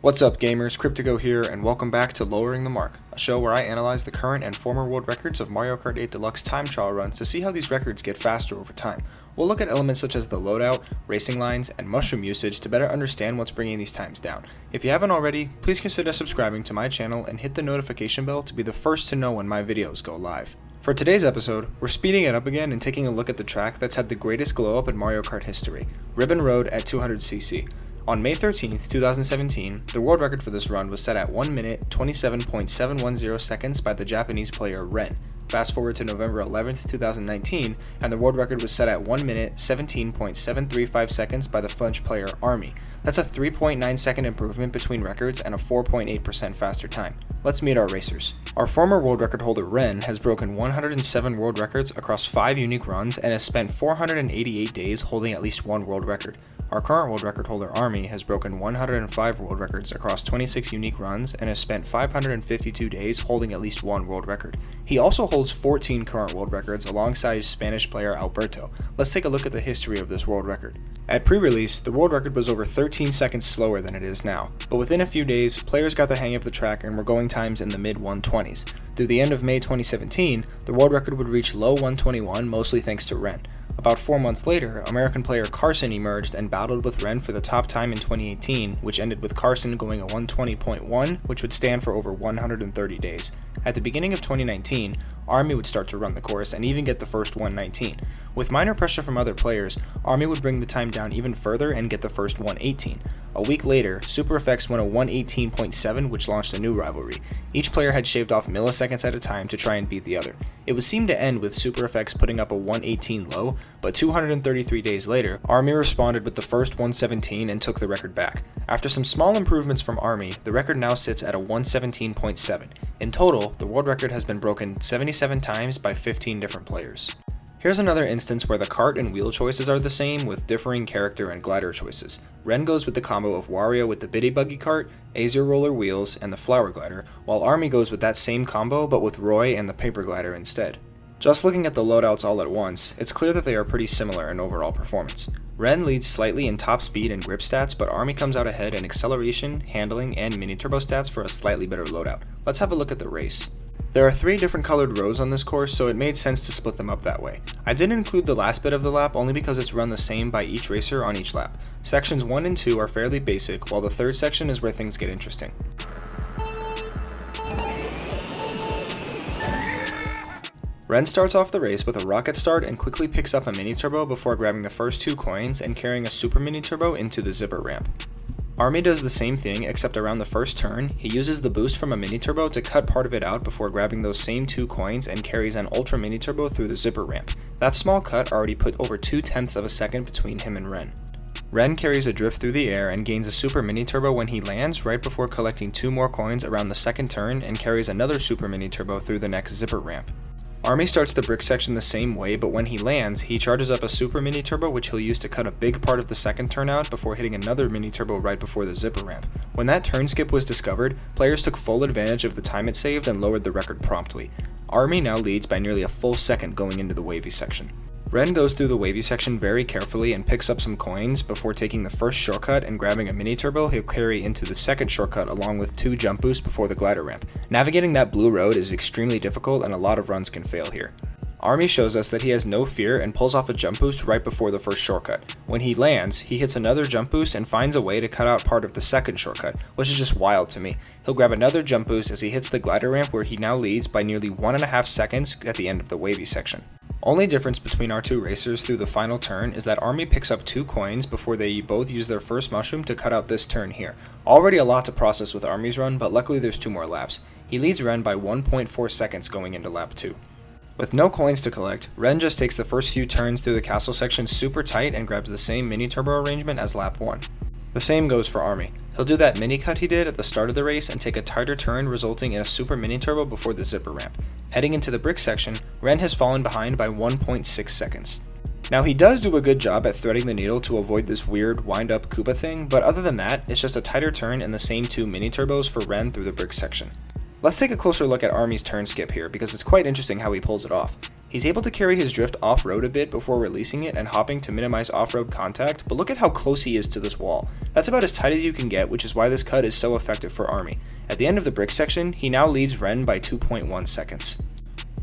What's up gamers, Cryptigo here, and welcome back to Lowering the Mark, a show where I analyze the current and former world records of Mario Kart 8 Deluxe time trial runs to see how these records get faster over time. We'll look at elements such as the loadout, racing lines, and mushroom usage to better understand what's bringing these times down. If you haven't already, please consider subscribing to my channel and hit the notification bell to be the first to know when my videos go live. For today's episode, we're speeding it up again and taking a look at the track that's had the greatest glow up in Mario Kart history, Ribbon Road at 200cc. On May 13th, 2017, the world record for this run was set at 1 minute 27.710 seconds by the Japanese player Ren. Fast forward to November 11th, 2019, and the world record was set at 1 minute 17.735 seconds by the French player Army. That's a 3.9 second improvement between records and a 4.8% faster time. Let's meet our racers. Our former world record holder Ren has broken 107 world records across 5 unique runs and has spent 488 days holding at least one world record. Our current world record holder Army has broken 105 world records across 26 unique runs and has spent 552 days holding at least one world record. He also holds 14 current world records alongside Spanish player Alberto. Let's take a look at the history of this world record. At pre-release, the world record was over 13 seconds slower than it is now, but within a few days, players got the hang of the track and were going times in the mid-120s. Through the end of May 2017, the world record would reach low 121, mostly thanks to Ren. About 4 months later, American player Carson emerged and battled with Ren for the top time in 2018, which ended with Carson going a 120.1, which would stand for over 130 days. At the beginning of 2019, Army would start to run the course and even get the first 119. With minor pressure from other players, Army would bring the time down even further and get the first 118. A week later, Super FX went a 118.7, which launched a new rivalry. Each player had shaved off milliseconds at a time to try and beat the other. It would seem to end with Super FX putting up a 118 low, but 233 days later, Army responded with the first 117 and took the record back. After some small improvements from Army, the record now sits at a 117.7. In total, the world record has been broken 77 times by 15 different players. Here's another instance where the kart and wheel choices are the same with differing character and glider choices. Ren goes with the combo of Wario with the Bitty Buggy kart, Azure roller wheels, and the flower glider, while Army goes with that same combo but with Roy and the paper glider instead. Just looking at the loadouts all at once, it's clear that they are pretty similar in overall performance. Ren leads slightly in top speed and grip stats, but Army comes out ahead in acceleration, handling, and mini turbo stats for a slightly better loadout. Let's have a look at the race. There are 3 different colored roads on this course, so it made sense to split them up that way. I didn't include the last bit of the lap only because it's run the same by each racer on each lap. Sections 1 and 2 are fairly basic, while the third section is where things get interesting. Ren starts off the race with a rocket start and quickly picks up a mini turbo before grabbing the first 2 coins and carrying a super mini turbo into the zipper ramp. Army does the same thing, except around the first turn, he uses the boost from a mini turbo to cut part of it out before grabbing those same 2 coins and carries an ultra mini turbo through the zipper ramp. That small cut already put over 0.2 of a second between him and Ren. Ren carries a drift through the air and gains a super mini turbo when he lands right before collecting 2 more coins around the second turn and carries another super mini turbo through the next zipper ramp. Army starts the brick section the same way, but when he lands, he charges up a super mini turbo which he'll use to cut a big part of the second turn out before hitting another mini turbo right before the zipper ramp. When that turn skip was discovered, players took full advantage of the time it saved and lowered the record promptly. Army now leads by nearly a full second going into the wavy section. Ren goes through the wavy section very carefully and picks up some coins before taking the first shortcut and grabbing a mini turbo he'll carry into the second shortcut along with 2 jump boosts before the glider ramp. Navigating that blue road is extremely difficult and a lot of runs can fail here. Army shows us that he has no fear and pulls off a jump boost right before the first shortcut. When he lands, he hits another jump boost and finds a way to cut out part of the second shortcut, which is just wild to me. He'll grab another jump boost as he hits the glider ramp where he now leads by nearly 1.5 seconds at the end of the wavy section. Only difference between our 2 racers through the final turn is that Army picks up 2 coins before they both use their first mushroom to cut out this turn here. Already a lot to process with Army's run, but luckily there's 2 more laps. He leads Ren by 1.4 seconds going into lap 2. With no coins to collect, Ren just takes the first few turns through the castle section super tight and grabs the same mini turbo arrangement as lap 1. The same goes for Army. He'll do that mini cut he did at the start of the race and take a tighter turn resulting in a super mini turbo before the zipper ramp. Heading into the brick section, Ren has fallen behind by 1.6 seconds. Now he does do a good job at threading the needle to avoid this weird wind up Koopa thing, but other than that, it's just a tighter turn and the same 2 mini turbos for Ren through the brick section. Let's take a closer look at Army's turn skip here because it's quite interesting how he pulls it off. He's able to carry his drift off-road a bit before releasing it and hopping to minimize off-road contact, but look at how close he is to this wall. That's about as tight as you can get, which is why this cut is so effective for Army. At the end of the brick section, he now leads Ren by 2.1 seconds.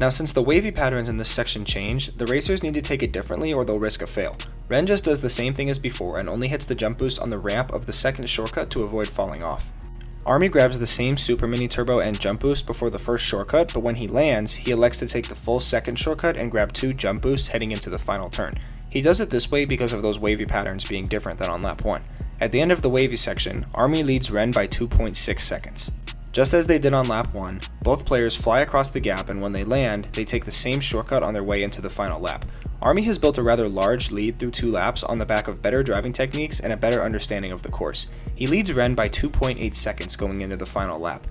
Now since the wavy patterns in this section change, the racers need to take it differently or they'll risk a fail. Ren just does the same thing as before and only hits the jump boost on the ramp of the second shortcut to avoid falling off. Army grabs the same super mini turbo and jump boost before the first shortcut, but when he lands, he elects to take the full second shortcut and grab 2 jump boosts heading into the final turn. He does it this way because of those wavy patterns being different than on lap 1. At the end of the wavy section, Army leads Ren by 2.6 seconds. Just as they did on lap 1, both players fly across the gap, and when they land, they take the same shortcut on their way into the final lap. Army has built a rather large lead through 2 laps on the back of better driving techniques and a better understanding of the course. He leads Ren by 2.8 seconds going into the final lap.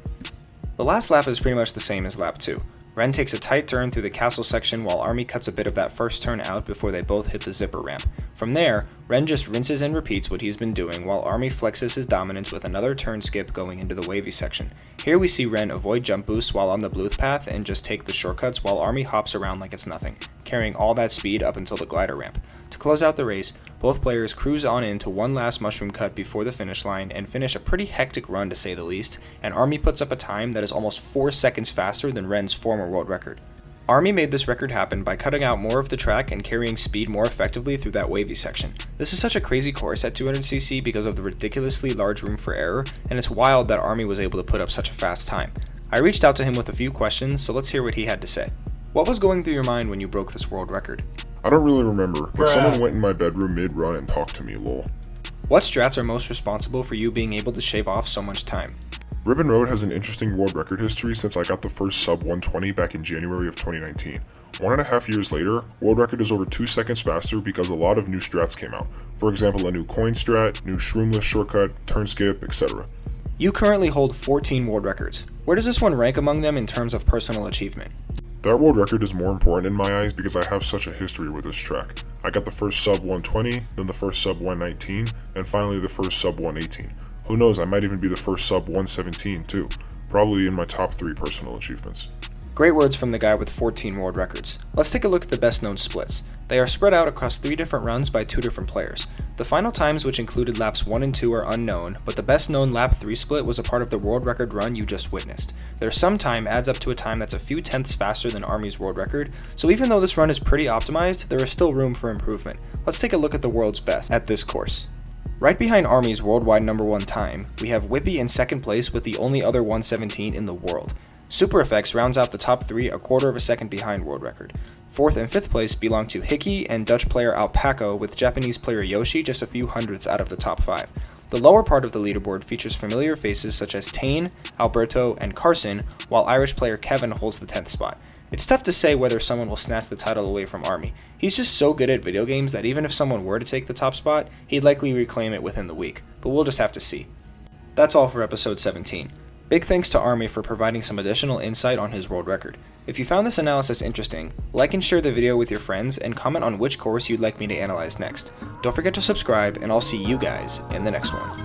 The last lap is pretty much the same as lap 2. Ren takes a tight turn through the castle section while Army cuts a bit of that first turn out before they both hit the zipper ramp. From there, Ren just rinses and repeats what he's been doing while Army flexes his dominance with another turn skip going into the wavy section. Here we see Ren avoid jump boosts while on the bluth path and just take the shortcuts while Army hops around like it's nothing, carrying all that speed up until the glider ramp. To close out the race, both players cruise on into one last mushroom cut before the finish line and finish a pretty hectic run to say the least, and Army puts up a time that is almost 4 seconds faster than Ren's former world record. Army made this record happen by cutting out more of the track and carrying speed more effectively through that wavy section. This is such a crazy course at 200cc because of the ridiculously large room for error, and it's wild that Army was able to put up such a fast time. I reached out to him with a few questions, so let's hear what he had to say. What was going through your mind when you broke this world record? I don't really remember, but someone went in my bedroom mid-run and talked to me, lol. What strats are most responsible for you being able to shave off so much time? Ribbon Road has an interesting world record history since I got the first sub 120 back in January of 2019. 1.5 years later, world record is over 2 seconds faster because a lot of new strats came out. For example, a new coin strat, new shroomless shortcut, turn skip, etc. You currently hold 14 world records. Where does this one rank among them in terms of personal achievement? That world record is more important in my eyes because I have such a history with this track. I got the first sub 120, then the first sub 119, and finally the first sub 118. Who knows, I might even be the first sub 117 too. Probably in my top 3 personal achievements. Great words from the guy with 14 world records. Let's take a look at the best known splits. They are spread out across 3 different runs by 2 different players. The final times, which included laps 1 and 2, are unknown, but the best known lap 3 split was a part of the world record run you just witnessed. Their sum time adds up to a time that's a few tenths faster than Army's world record, so even though this run is pretty optimized, there is still room for improvement. Let's take a look at the world's best at this course. Right behind Army's worldwide #1 time, we have Whippy in second place with the only other 117 in the world. Super Effects rounds out the top 3 a quarter of a second behind world record. 4th and 5th place belong to Hickey and Dutch player Alpaco, with Japanese player Yoshi just a few hundredths out of the top 5. The lower part of the leaderboard features familiar faces such as Tane, Alberto, and Carson, while Irish player Kevin holds the 10th spot. It's tough to say whether someone will snatch the title away from Army. He's just so good at video games that even if someone were to take the top spot, he'd likely reclaim it within the week, but we'll just have to see. That's all for episode 17. Big thanks to Army for providing some additional insight on his world record. If you found this analysis interesting, like and share the video with your friends and comment on which course you'd like me to analyze next. Don't forget to subscribe, and I'll see you guys in the next one.